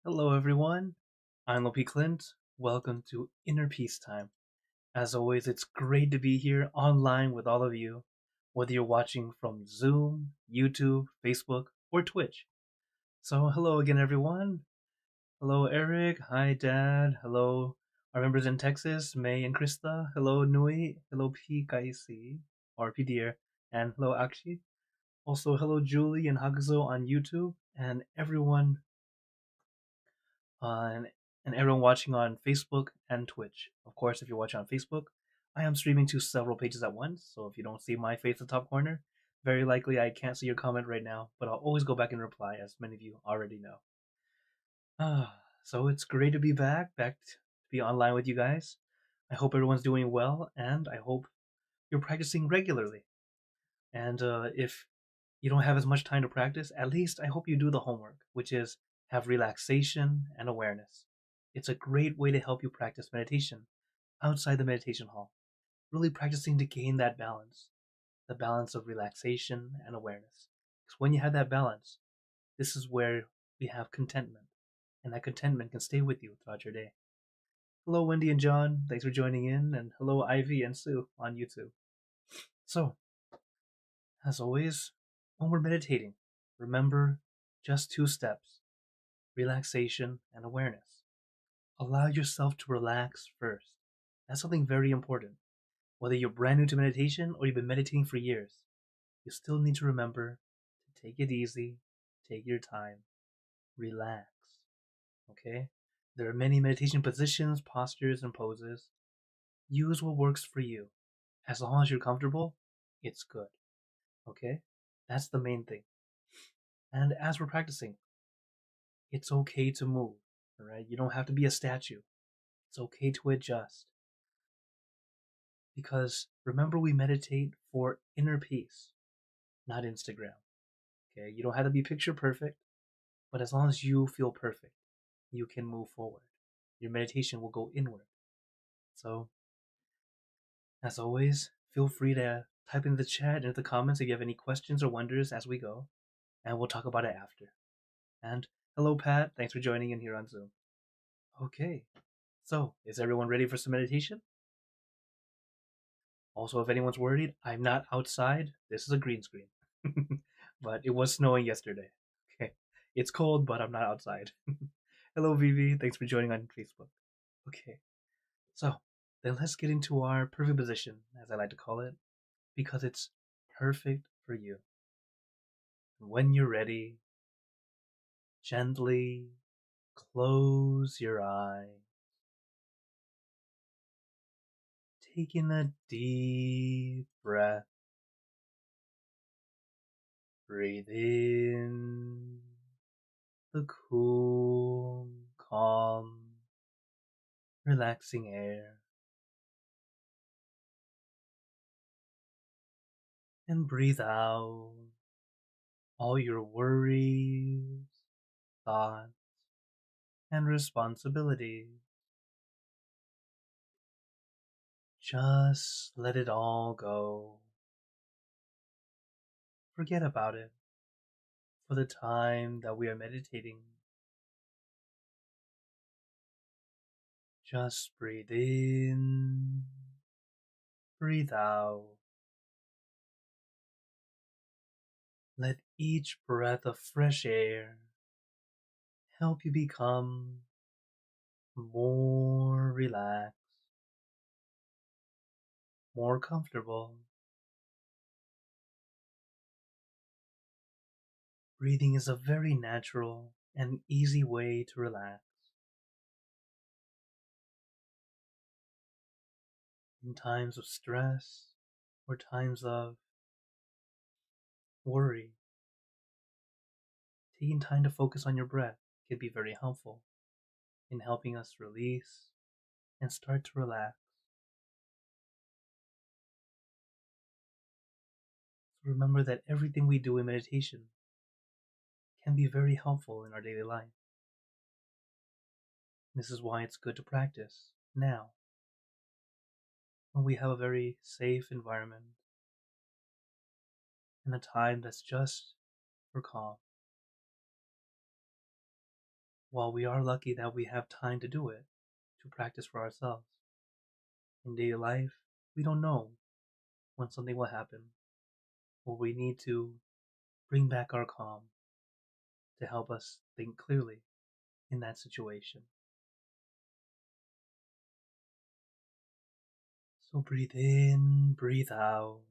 Hello, everyone. I'm Lopi Clint. Welcome to Inner Peace Time. As always, it's great to be here online with all of you, whether you're watching from Zoom, YouTube, Facebook, or Twitch. So, hello again, everyone. Hello, Eric. Hi, Dad. Hello, our members in Texas, May and Krista. Hello, Nui. Hello, P. Kaisi, or P. Dear. And hello, Akshi. Also, hello, Julie and Hagzo on YouTube, and everyone on and everyone watching on Facebook and Twitch. Of course, if you're watching on Facebook, I am streaming to several pages at once, so if you don't see my face in the top corner, very likely I can't see your comment right now, but I'll always go back and reply, as many of you already know. So it's great to be back to be online with you guys. I hope everyone's doing well, and I hope you're practicing regularly. And if you don't have as much time to practice, at least I hope you do the homework, which is have relaxation and awareness. It's a great way to help you practice meditation outside the meditation hall, really practicing to gain that balance, the balance of relaxation and awareness. Because when you have that balance, this is where we have contentment, and that contentment can stay with you throughout your day. Hello, Wendy and John. Thanks for joining in, and hello, Ivy and Sue on YouTube. So, as always, when we're meditating, remember just two steps: relaxation and awareness. Allow yourself to relax first. That's something very important. Whether you're brand new to meditation or you've been meditating for years, you still need to remember to take it easy, take your time, relax. Okay? There are many meditation positions, postures, and poses. Use what works for you. As long as you're comfortable, it's good. Okay? That's the main thing. And as we're practicing, it's okay to move. All right? You don't have to be a statue. It's okay to adjust. Because remember, we meditate for inner peace, not Instagram. Okay? You don't have to be picture perfect, but as long as you feel perfect, you can move forward. Your meditation will go inward. So, as always, feel free to type in the chat and in the comments if you have any questions or wonders as we go, and we'll talk about it after. And hello, Pat. Thanks for joining in here on Zoom. Okay, so is everyone ready for some meditation? Also, if anyone's worried, I'm not outside. This is a green screen. But it was snowing yesterday. Okay, it's cold, but I'm not outside. Hello, Vivi. Thanks for joining on Facebook. Okay, so then let's get into our perfect position, as I like to call it, because it's perfect for you. When you're ready, gently close your eyes, taking a deep breath. Breathe in the cool, calm, relaxing air, and breathe out all your worries, thoughts, and responsibilities. Just let it all go. Forget about it for the time that we are meditating. Just breathe in, breathe out. Let each breath of fresh air help you become more relaxed, more comfortable. Breathing is a very natural and easy way to relax. In times of stress or times of worry, taking time to focus on your breath can be very helpful in helping us release and start to relax. So remember that everything we do in meditation can be very helpful in our daily life. This is why it's good to practice now, when we have a very safe environment and a time that's just for calm. While we are lucky that we have time to do it, to practice for ourselves, in daily life, we don't know when something will happen, or we need to bring back our calm to help us think clearly in that situation. So breathe in, breathe out.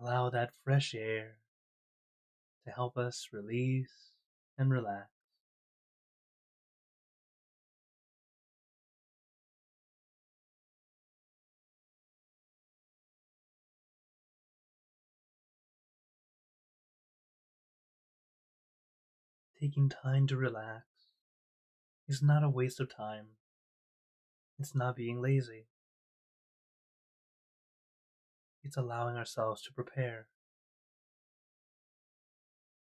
Allow that fresh air to help us release and relax. Taking time to relax is not a waste of time. It's not being lazy. It's allowing ourselves to prepare,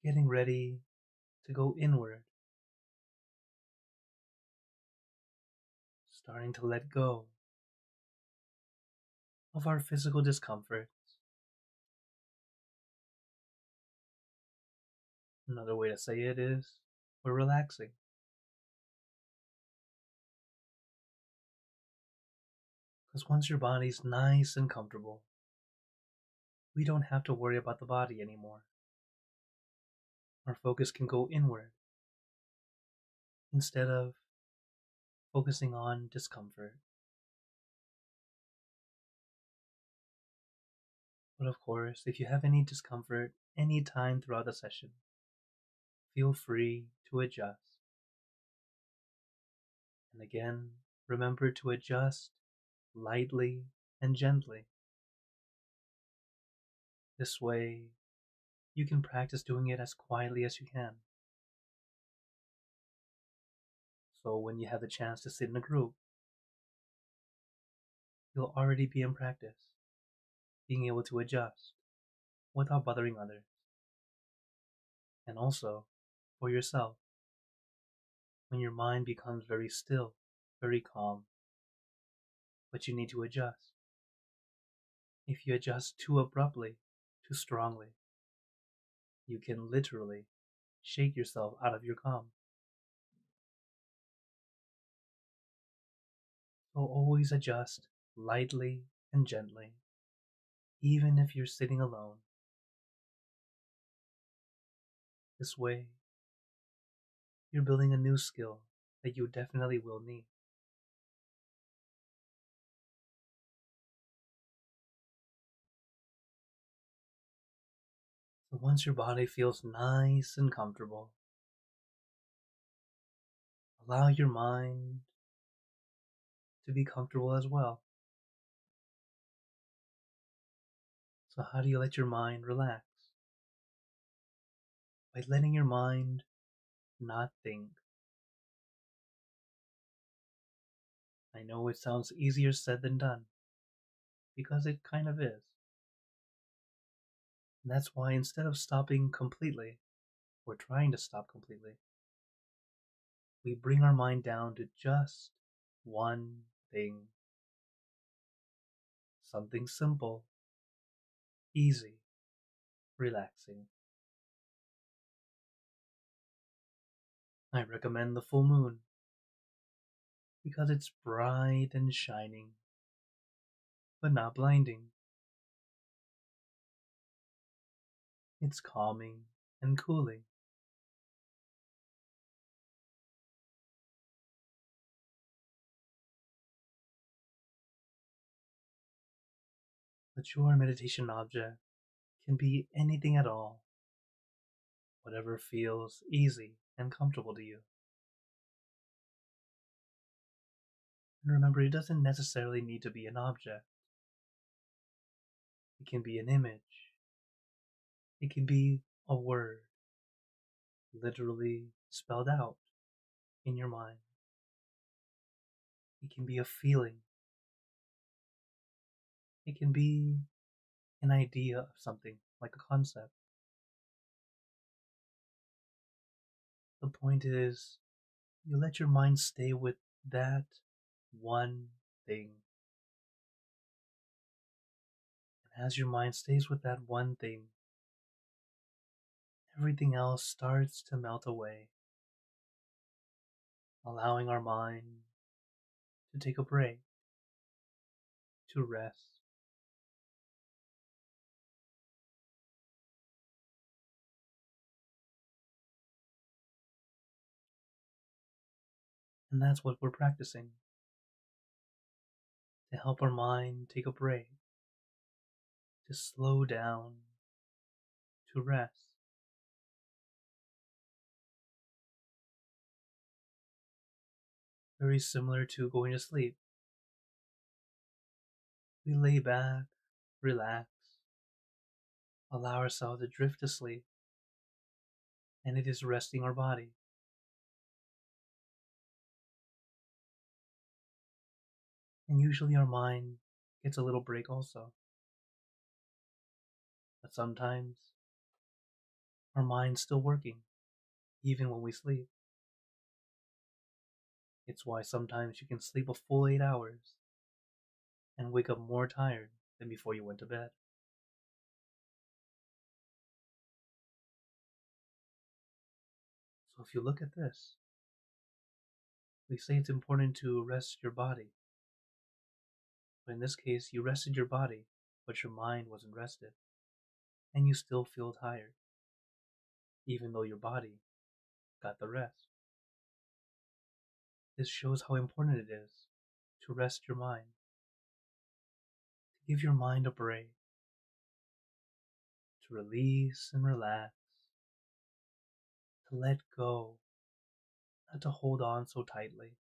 getting ready to go inward, starting to let go of our physical discomforts. Another way to say it is we're relaxing. Because once your body's nice and comfortable, we don't have to worry about the body anymore. Our focus can go inward instead of focusing on discomfort. But of course, if you have any discomfort any time throughout the session, feel free to adjust. And again, remember to adjust lightly and gently. This way, you can practice doing it as quietly as you can. So when you have the chance to sit in a group, you'll already be in practice, being able to adjust without bothering others. And also, for yourself, when your mind becomes very still, very calm, but you need to adjust. If you adjust too abruptly, too strongly, you can literally shake yourself out of your calm. So always adjust lightly and gently, even if you're sitting alone. This way, you're building a new skill that you definitely will need. So once your body feels nice and comfortable, allow your mind to be comfortable as well. So how do you let your mind relax? By letting your mind not think. I know it sounds easier said than done, because it kind of is. And that's why instead of stopping completely, or trying to stop completely, we bring our mind down to just one thing. Something simple, easy, relaxing. I recommend the full moon because it's bright and shining, but not blinding. It's calming and cooling. But your meditation object can be anything at all, whatever feels easy and comfortable to you. And remember, it doesn't necessarily need to be an object. It can be an image. It can be a word, literally spelled out in your mind. It can be a feeling. It can be an idea of something, like a concept. The point is, you let your mind stay with that one thing. And as your mind stays with that one thing, everything else starts to melt away. allowing our mind to take a break, to rest. And that's what we're practicing, to help our mind take a break, to slow down, to rest. Very similar to going to sleep. We lay back, relax, allow ourselves to drift to sleep, and it is resting our body. And usually our mind gets a little break also. But sometimes our mind's still working, even when we sleep. It's why sometimes you can sleep a full 8 hours and wake up more tired than before you went to bed. So if you look at this, we say it's important to rest your body. But in this case, you rested your body, but your mind wasn't rested, and you still feel tired, even though your body got the rest. This shows how important it is to rest your mind, to give your mind a break, to release and relax, to let go, not to hold on so tightly.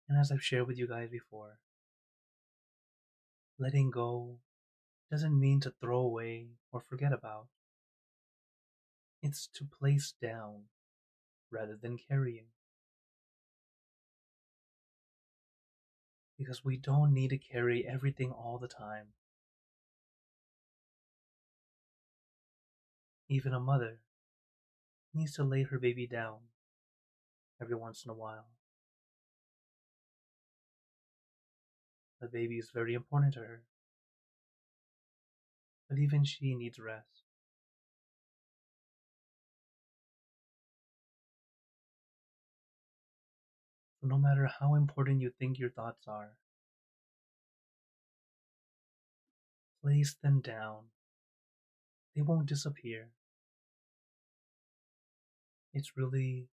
And as I've shared with you guys before, letting go doesn't mean to throw away or forget about. It's to place down rather than carrying. Because we don't need to carry everything all the time. Even a mother needs to lay her baby down every once in a while. The baby is very important to her, but even she needs rest. So no matter how important you think your thoughts are, place them down. They won't disappear. It's really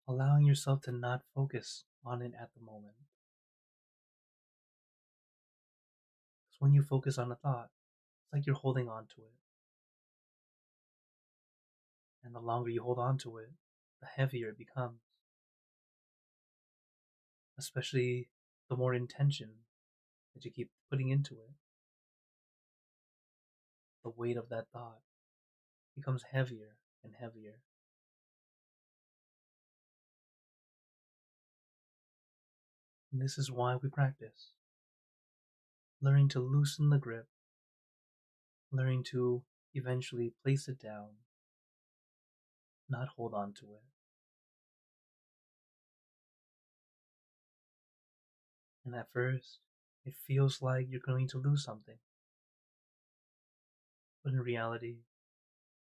allowing yourself to not focus on it at the moment. Because when you focus on a thought, it's like you're holding on to it. And the longer you hold on to it, the heavier it becomes. Especially the more intention that you keep putting into it. The weight of that thought becomes heavier and heavier. And this is why we practice. Learning to loosen the grip, learning to eventually place it down, not hold on to it. And at first, it feels like you're going to lose something. But in reality,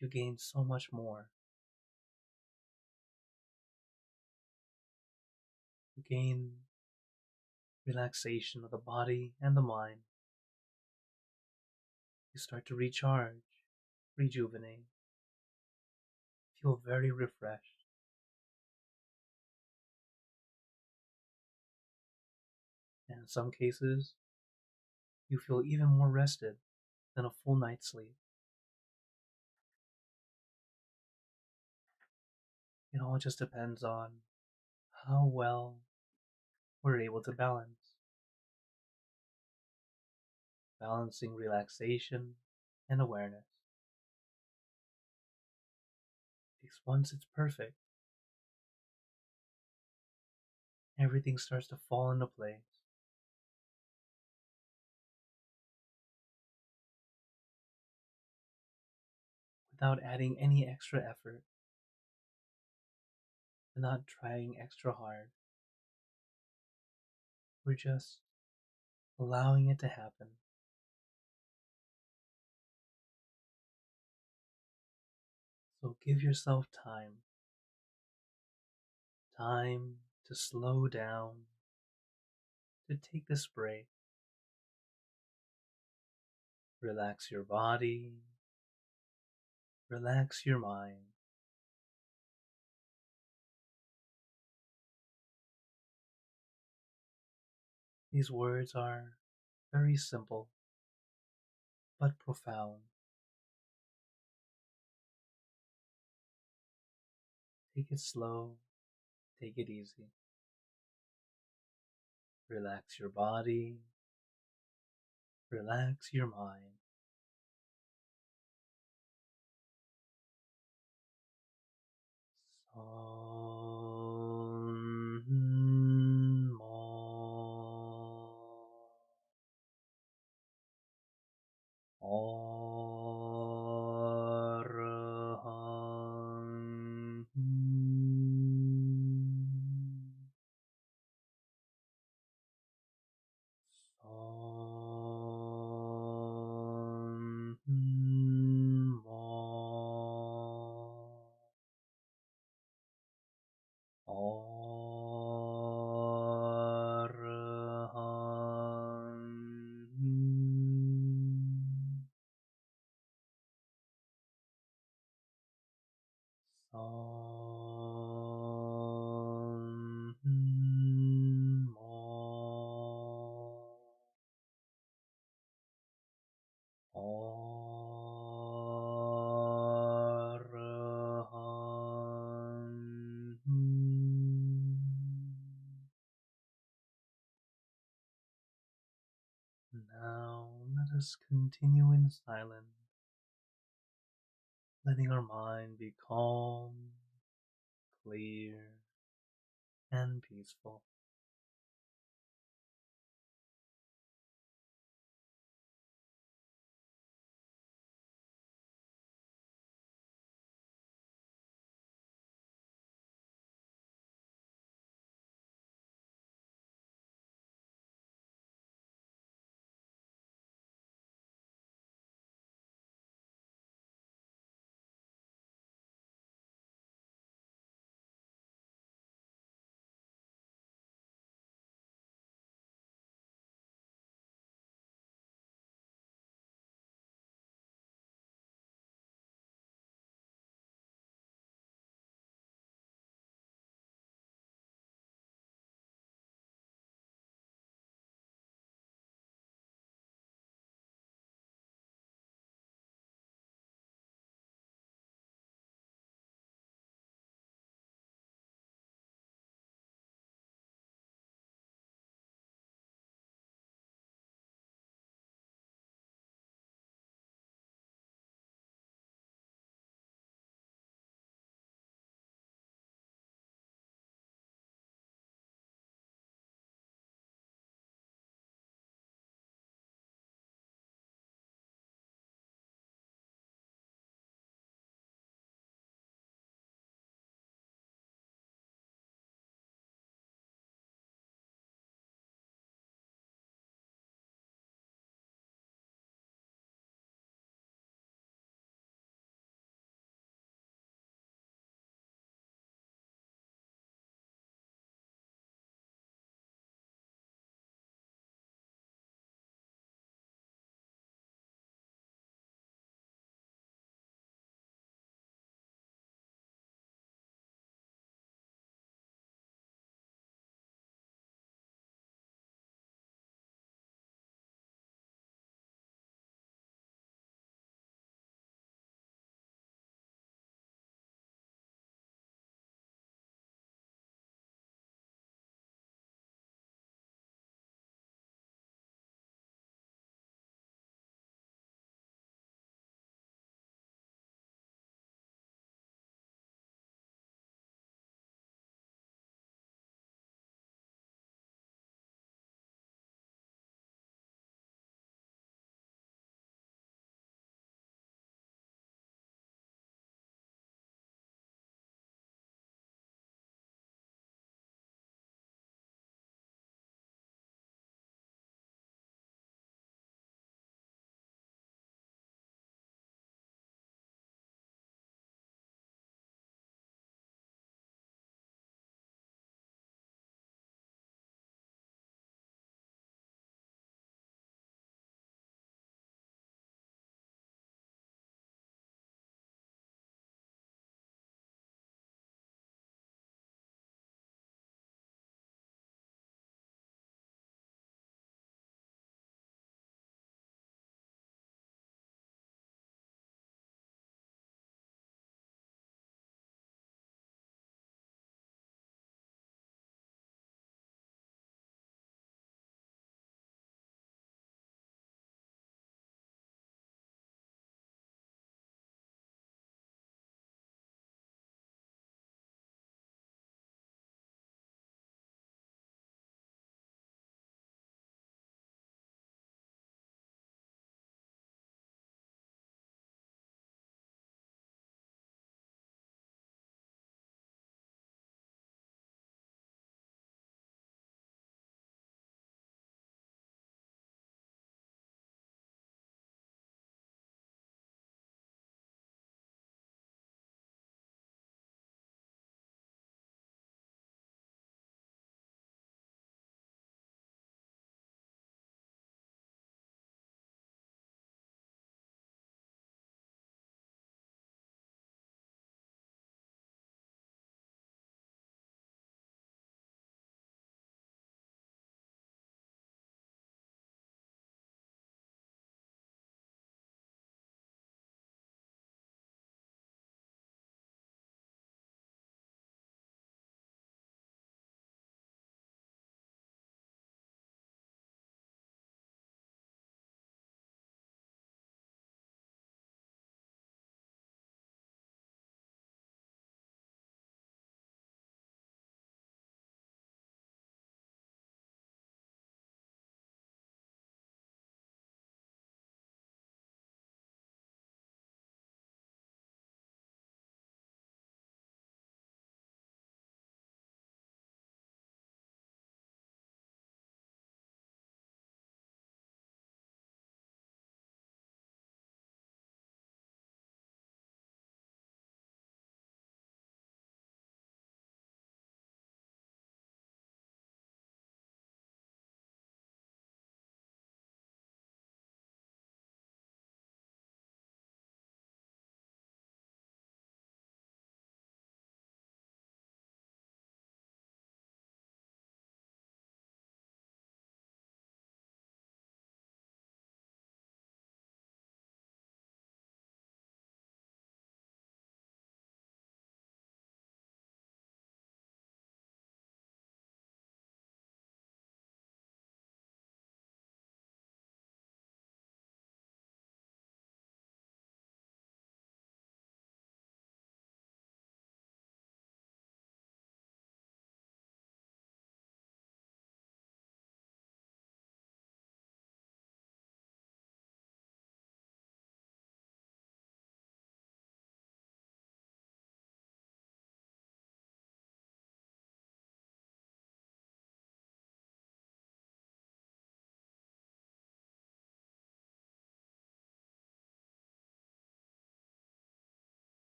you gain so much more. You gain relaxation of the body and the mind. You start to recharge, rejuvenate, feel very refreshed. And in some cases, you feel even more rested than a full night's sleep. It all just depends on how well we're able to balance. Balancing relaxation and awareness. Because once it's perfect, everything starts to fall into place. Without adding any extra effort, and not trying extra hard. We're just allowing it to happen. So give yourself time to slow down, to take this break. Relax your body, relax your mind. These words are very simple, but profound. Take it slow, take it easy. Relax your body, relax your mind. Now let us continue in silence, letting our mind be calm, clear, and peaceful.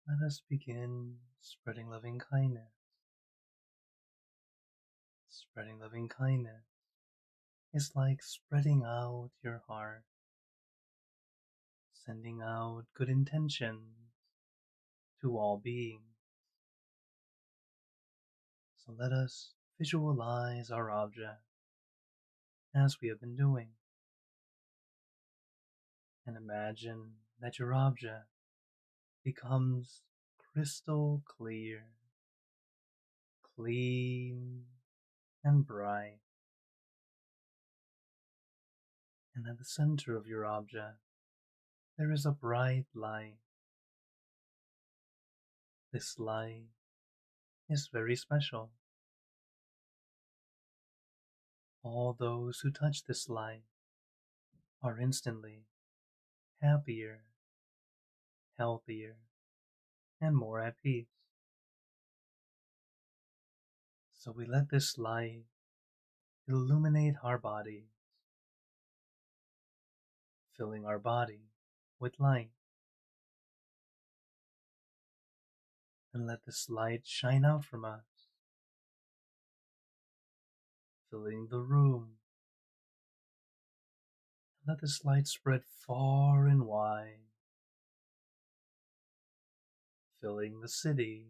Let us begin spreading loving kindness. Spreading loving kindness is like spreading out your heart, sending out good intentions to all beings. So let us visualize our object as we have been doing, and imagine that your object becomes crystal clear, clean, and bright, and at the center of your object there is a bright light. This light is very special. All those who touch this light are instantly happier, healthier, and more at peace. So we let this light illuminate our bodies, filling our body with light, and let this light shine out from us, filling the room. Let this light spread far and wide, filling the city,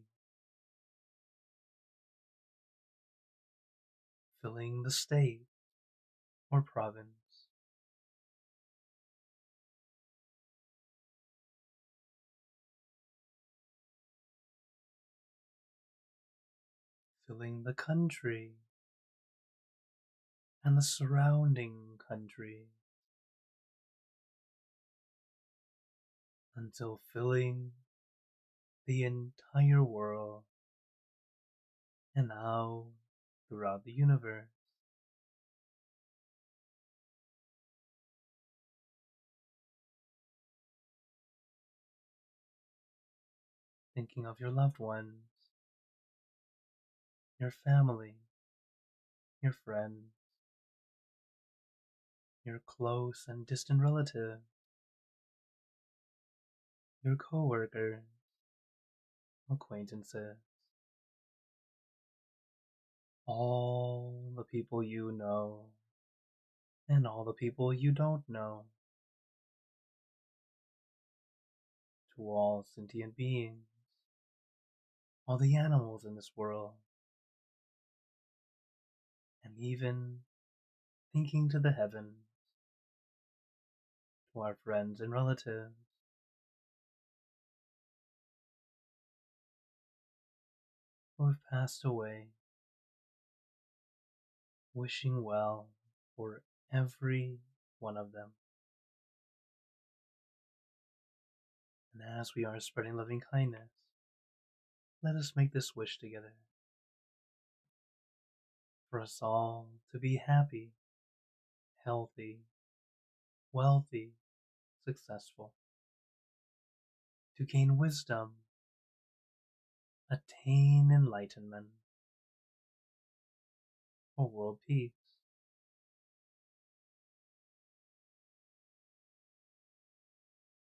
filling the state or province, filling the country and the surrounding country, until filling the entire world and out throughout the universe. Thinking of your loved ones, your family, your friends, your close and distant relatives, your coworkers, acquaintances, all the people you know, and all the people you don't know, to all sentient beings, all the animals in this world, and even thinking to the heavens, to our friends and relatives, who have passed away, wishing well for every one of them. And as we are spreading loving kindness, let us make this wish together, for us all to be happy, healthy, wealthy, successful, to gain wisdom, attain enlightenment, for world peace.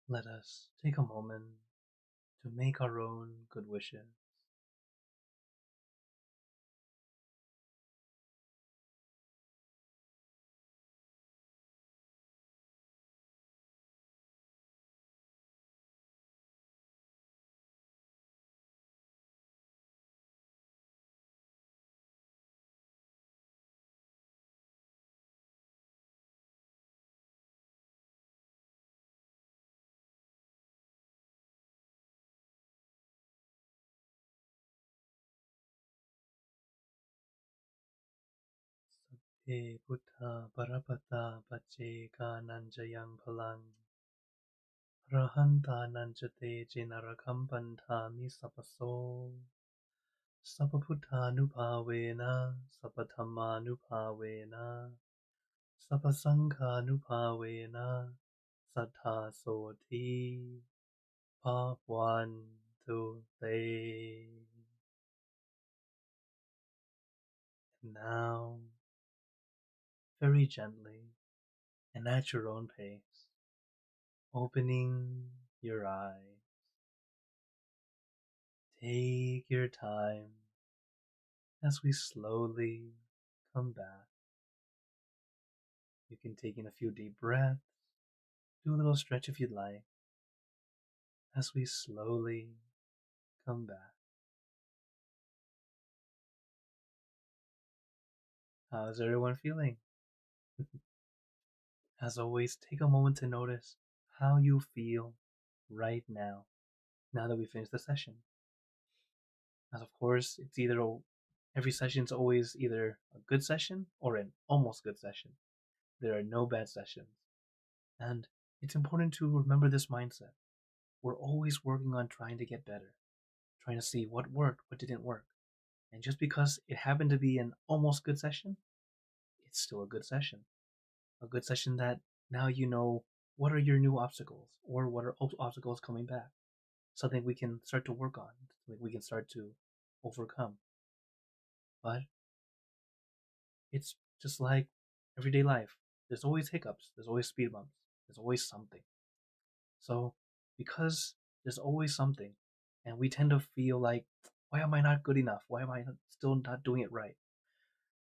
Let us take a moment to make our own good wishes. Sabbe Buddha Parapata Pacheka Nanjayang Palang Rahanta Nanjate Jinarakampantami Sapaso Sapaputanupavena Sapathamanupavena Sapasankhanupavena Sattha Soti Bhavantu Te. And now, very gently and at your own pace, opening your eyes, Take your time as we slowly come back. You can take in a few deep breaths, do a little stretch if you'd like, as we slowly come back. How's everyone feeling? As always, take a moment to notice how you feel right now, now that we finished the session. As of course, it's either every session's always either a good session or an almost good session. There are no bad sessions. And it's important to remember this mindset. We're always working on trying to get better, trying to see what worked, what didn't work. And just because it happened to be an almost good session, it's still a good session. A good session that now you know what are your new obstacles or what are obstacles coming back. Something we can start to work on, something we can start to overcome. But it's just like everyday life. There's always hiccups, there's always speed bumps, there's always something. So, because there's always something, and we tend to feel like, why am I not good enough? Why am I still not doing it right?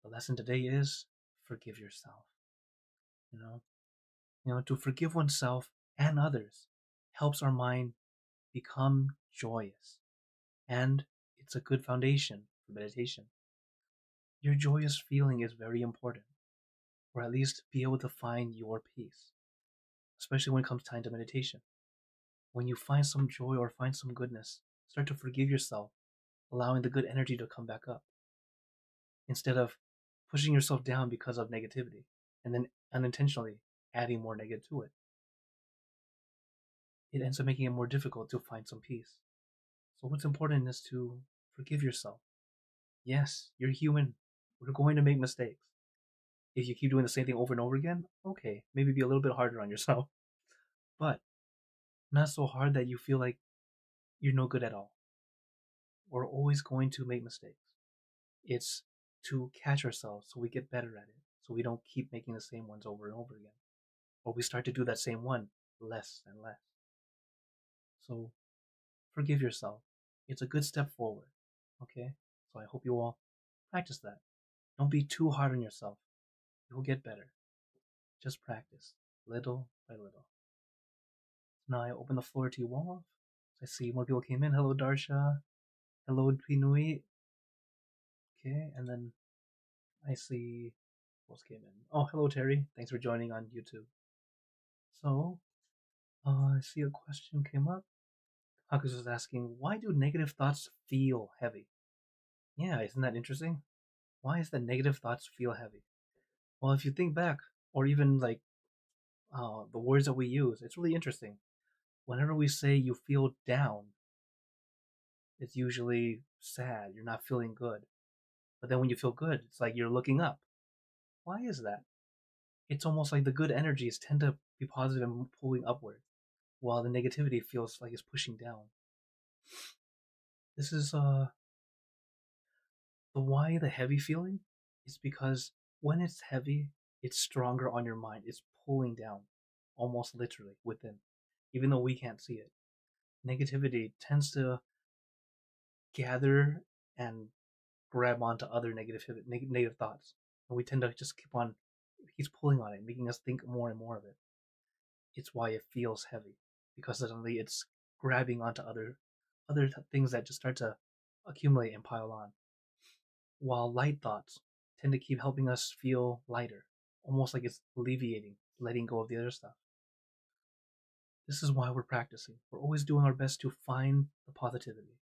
The lesson today is forgive yourself. You know, to forgive oneself and others helps our mind become joyous, and it's a good foundation for meditation. Your joyous feeling is very important, or at least be able to find your peace, especially when it comes time to meditation. When you find some joy or find some goodness, start to forgive yourself, allowing the good energy to come back up, instead of pushing yourself down because of negativity and then unintentionally adding more negative to it. It ends up making it more difficult to find some peace. So what's important is to forgive yourself. Yes, you're human. We're going to make mistakes. If you keep doing the same thing over and over again, okay, maybe be a little bit harder on yourself. But not so hard that you feel like you're no good at all. We're always going to make mistakes. It's to catch ourselves so we get better at it, so we don't keep making the same ones over and over again. Or we start to do that same one less and less. So forgive yourself. It's a good step forward. Okay? So I hope you all practice that. Don't be too hard on yourself. You will get better. Just practice, little by little. Now I open the floor to you all. I see more people came in. Hello, Darsha. Hello, Pinui. Okay, and then I see who else came in. Oh, hello, Terry. Thanks for joining on YouTube. So, I see a question came up. Hakus was asking, why do negative thoughts feel heavy? Yeah, isn't that interesting? Why is the negative thoughts feel heavy? Well, if you think back, or even like the words that we use, it's really interesting. Whenever we say you feel down, it's usually sad. You're not feeling good. But then when you feel good, it's like you're looking up. Why is that? It's almost like the good energies tend to be positive and pulling upward, while the negativity feels like it's pushing down. This is the why the heavy feeling is because when it's heavy, it's stronger on your mind. It's pulling down, almost literally within, even though we can't see it. Negativity tends to gather and grab onto other negative thoughts, and we tend to just keep on. He's pulling on it, making us think more and more of it. It's why it feels heavy, because suddenly it's grabbing onto other things that just start to accumulate and pile on. While light thoughts tend to keep helping us feel lighter, almost like it's alleviating, letting go of the other stuff. This is why we're practicing. We're always doing our best to find the positivity.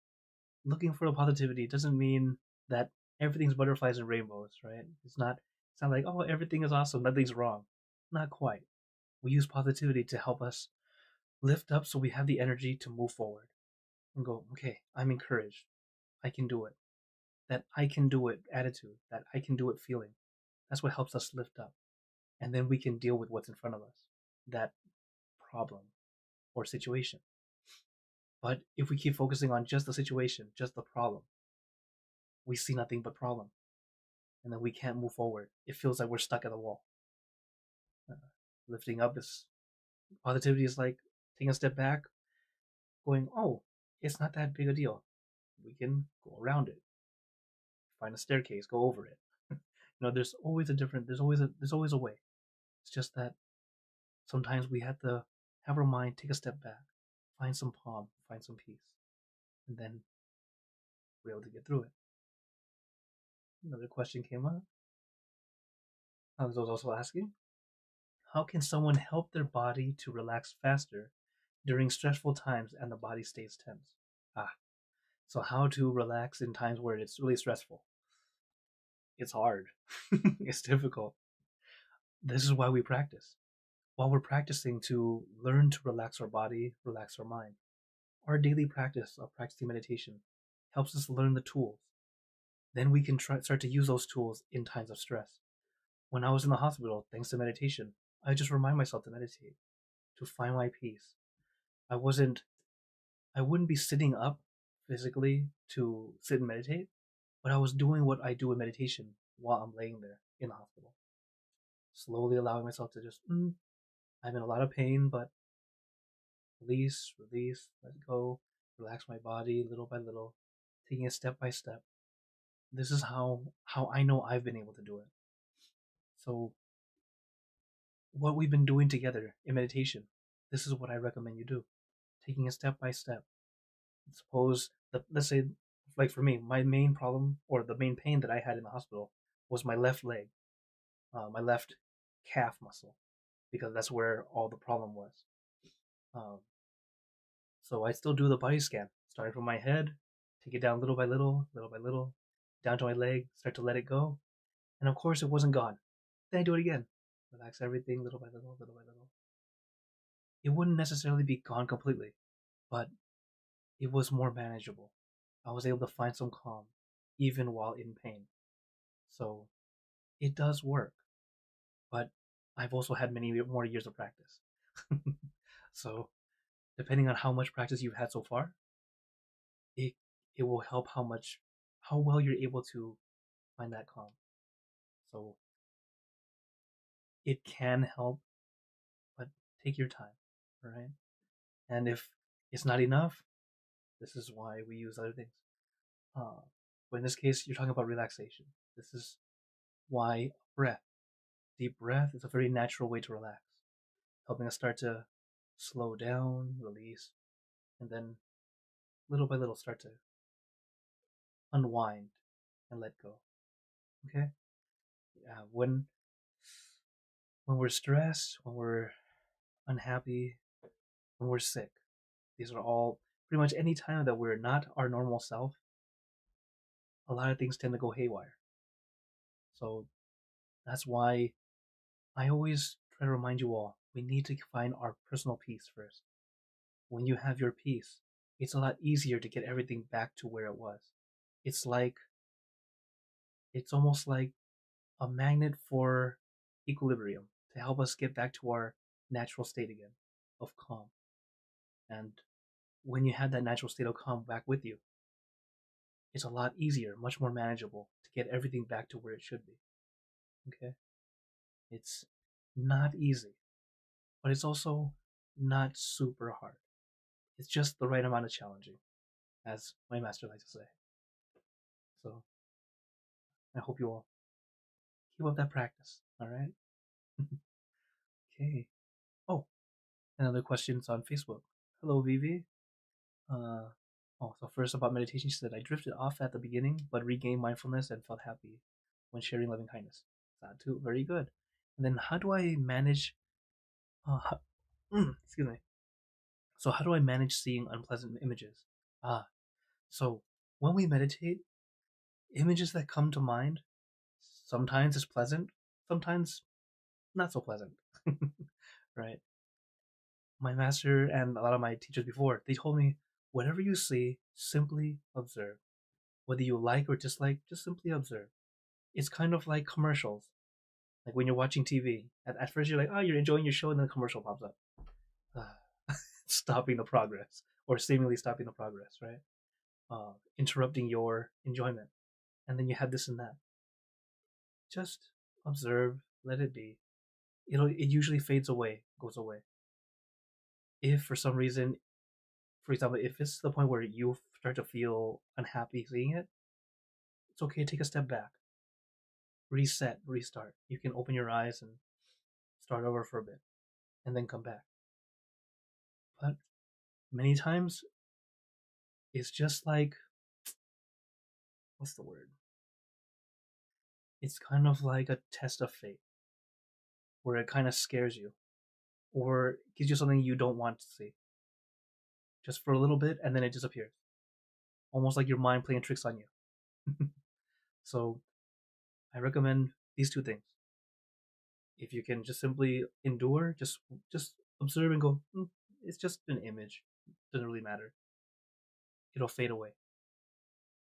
Looking for the positivity doesn't mean that everything's butterflies and rainbows, right? It's not like, oh, everything is awesome, nothing's wrong. Not quite. We use positivity to help us lift up so we have the energy to move forward and go, okay, I'm encouraged. I can do it. That I can do it attitude, that I can do it feeling. That's what helps us lift up. And then we can deal with what's in front of us, that problem or situation. But if we keep focusing on just the situation, just the problem, we see nothing but problem. And then we can't move forward. It feels like we're stuck at a wall. Lifting up is positivity is like taking a step back, going, oh, it's not that big a deal. we can go around it. Find a staircase, go over it. There's always a way. It's just that sometimes we have to have our mind take a step back, find some calm, find some peace, and then we're able to get through it. Another question came up. I was also asking, how can someone help their body to relax faster during stressful times and the body stays tense? So how to relax in times where it's really stressful? It's hard. It's difficult. This is why we practice. While we're practicing to learn to relax our body, relax our mind, our daily practice of practicing meditation helps us learn the tools. Then we can start to use those tools in times of stress. When I was in the hospital, thanks to meditation, I just remind myself to meditate, to find my peace. I wouldn't be sitting up physically to sit and meditate, but I was doing what I do in meditation while I'm laying there in the hospital. Slowly allowing myself to just, I'm in a lot of pain, but release, let go, relax my body little by little, taking it step by step. This is how I know I've been able to do it. So what we've been doing together in meditation, this is what I recommend you do. Taking it step by step. Suppose let's say, like for me, my main problem or the main pain that I had in the hospital was my left leg, my left calf muscle, because that's where all the problem was. So I still do the body scan, starting from my head, take it down little by little, down to my leg, start to let it go, and of course it wasn't gone. Then I do it again, relax everything little by little, little by little. It wouldn't necessarily be gone completely, but it was more manageable. I was able to find some calm, even while in pain. So it does work, but I've also had many more years of practice. So depending on how much practice you've had so far, it it will help how well you're able to find that calm. So it can help, but take your time, all right? And if it's not enough, this is why we use other things. But in this case, you're talking about relaxation. This is why breath, deep breath, is a very natural way to relax, helping us start to slow down, release, and then little by little start to unwind and let go. Okay? When we're stressed, when we're unhappy, when we're sick, these are all pretty much any time that we're not our normal self, a lot of things tend to go haywire. So that's why I always try to remind you all, we need to find our personal peace first. When you have your peace, it's a lot easier to get everything back to where it was. It's almost like a magnet for equilibrium to help us get back to our natural state again of calm. And when you have that natural state of calm back with you, it's a lot easier, much more manageable to get everything back to where it should be. Okay? It's not easy, but it's also not super hard. It's just the right amount of challenging, as my master likes to say. So I hope you all keep up that practice, alright? Okay. Oh, another question's on Facebook. Hello, Vivi. So first about meditation, she said, I drifted off at the beginning, but regained mindfulness and felt happy when sharing loving kindness. That too, very good. And then how do I manage, excuse me. So how do I manage seeing unpleasant images? So when we meditate, images that come to mind, sometimes is pleasant, sometimes not so pleasant, right? My master and a lot of my teachers before, they told me, whatever you see, simply observe. Whether you like or dislike, just simply observe. It's kind of like commercials. Like when you're watching TV, at first you're like, oh, you're enjoying your show, and then a commercial pops up. Stopping the progress, or seemingly stopping the progress, right? Interrupting your enjoyment. And then you have this and that. Just observe, let it be. It usually fades away, goes away. If for some reason, for example, if it's the point where you start to feel unhappy seeing it, it's okay to take a step back, reset, restart. You can open your eyes and start over for a bit and then come back. But many times it's just like, what's the word? It's kind of like a test of fate where it kind of scares you or gives you something you don't want to see just for a little bit and then it disappears. Almost like your mind playing tricks on you. So I recommend these two things. If you can just simply endure, just observe and go, it's just an image. Doesn't really matter. It'll fade away.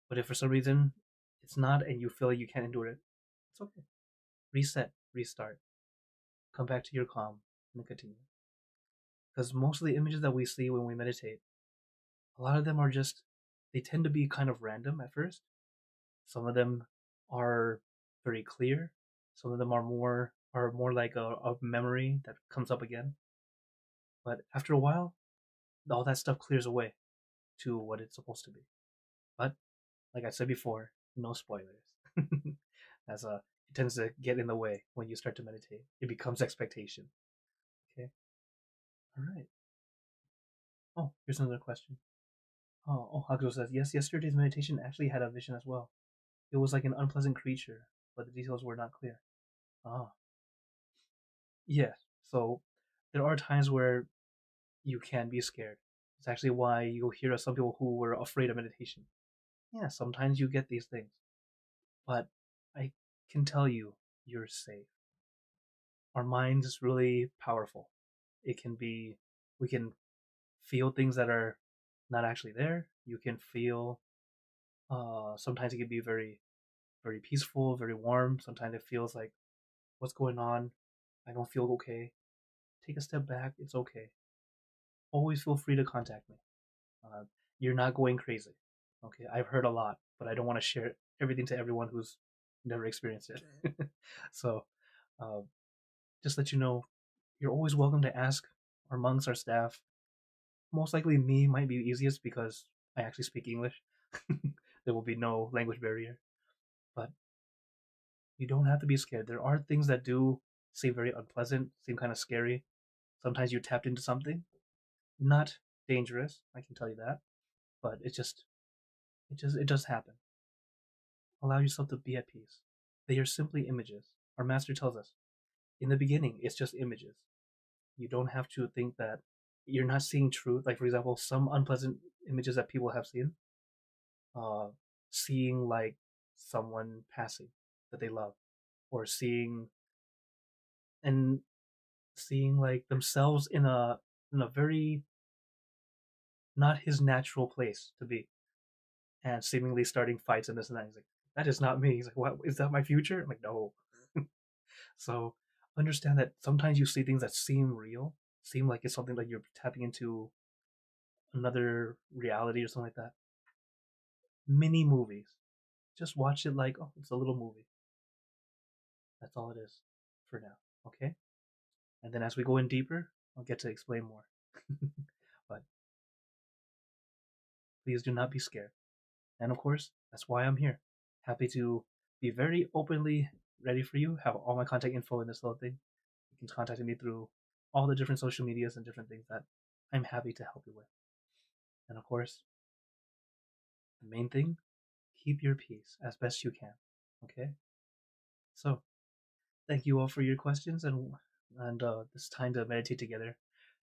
But if for some reason it's not and you feel like you can't endure it, it's okay. Reset, restart, come back to your calm, and then continue. Because most of the images that we see when we meditate, a lot of them are just, they tend to be kind of random at first. Some of them are very clear. Some of them are more like a memory that comes up again. But after a while, all that stuff clears away to what it's supposed to be. But like I said before, no spoilers. As it tends to get in the way when you start to meditate. It becomes expectation. Okay. All right. Oh, here's another question. Oh, Hakuto says, yes, yesterday's meditation actually had a vision as well. It was like an unpleasant creature, but the details were not clear. Ah, yes. So there are times where you can be scared. It's actually why you'll hear of some people who were afraid of meditation. Yeah, sometimes you get these things. But I can tell you, you're safe. Our mind is really powerful. It can be, we can feel things that are not actually there. You can feel, sometimes it can be very, very peaceful, very warm. Sometimes it feels like, what's going on? I don't feel okay. Take a step back. It's okay. Always feel free to contact me. Uh, you're not going crazy. Okay, I've heard a lot, but I don't want to share everything to everyone who's never experienced it. So, uh, just let you know, you're always welcome to ask our monks, our staff. Most likely, me might be easiest because I actually speak English. There will be no language barrier, but you don't have to be scared. There are things that do seem very unpleasant, seem kind of scary. Sometimes you tapped into something, not dangerous, I can tell you that, but it does happen. Allow yourself to be at peace. They are simply images. Our master tells us, in the beginning, it's just images. You don't have to think that you're not seeing truth. Like, for example, some unpleasant images that people have seen, uh, seeing like someone passing that they love, or and seeing like themselves in a very not his natural place to be, and seemingly starting fights and this and that. He's like, that is not me. He's like, what is that my future? I'm like, no. So understand that sometimes you see things that seem real, seem like it's something like you're tapping into another reality or something like that. Mini movies. Just watch it like, oh, it's a little movie. That's all it is for now. Okay? And then as we go in deeper, I'll get to explain more. But please do not be scared. And of course, that's why I'm here. Happy to be very openly ready for you. Have all my contact info in this little thing. You can contact me through all the different social medias and different things that I'm happy to help you with. And of course, the main thing, keep your peace as best you can. Okay? So, thank you all for your questions and this time to meditate together.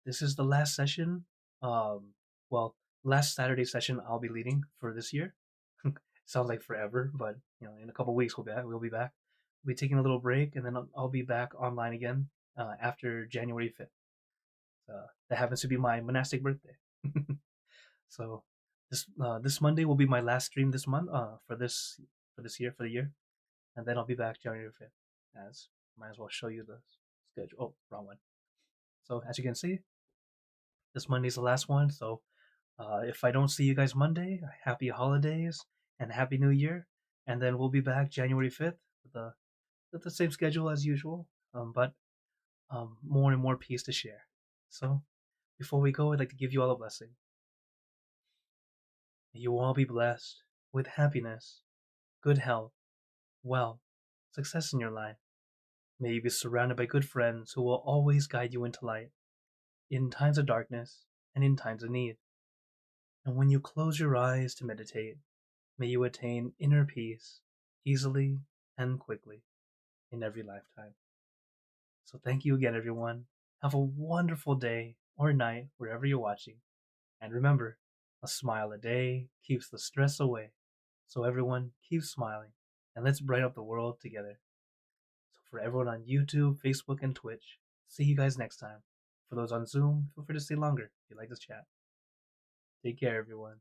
This is the last session. Um, well, last Saturday session I'll be leading for this year. Sounds like forever, but in a couple weeks we'll be back. We'll be taking a little break, and then I'll be back online again after January 5th. That happens to be my monastic birthday. So this Monday will be my last stream this month for the year, and then I'll be back January 5th. As might as well show you the schedule. Oh, wrong one. So as you can see, this Monday's the last one. So if I don't see you guys Monday, happy holidays and happy New Year, and then we'll be back January 5th with the same schedule as usual, but more and more peace to share. So before we go, I'd like to give you all a blessing. May you all be blessed with happiness, good health, wealth, success in your life. May you be surrounded by good friends who will always guide you into light in times of darkness and in times of need. And when you close your eyes to meditate, may you attain inner peace easily and quickly in every lifetime. So thank you again, everyone. Have a wonderful day or night wherever you're watching. And remember, a smile a day keeps the stress away. So everyone, keep smiling and let's brighten up the world together. So for everyone on YouTube, Facebook, and Twitch, see you guys next time. For those on Zoom, feel free to stay longer if you like this chat. Take care, everyone.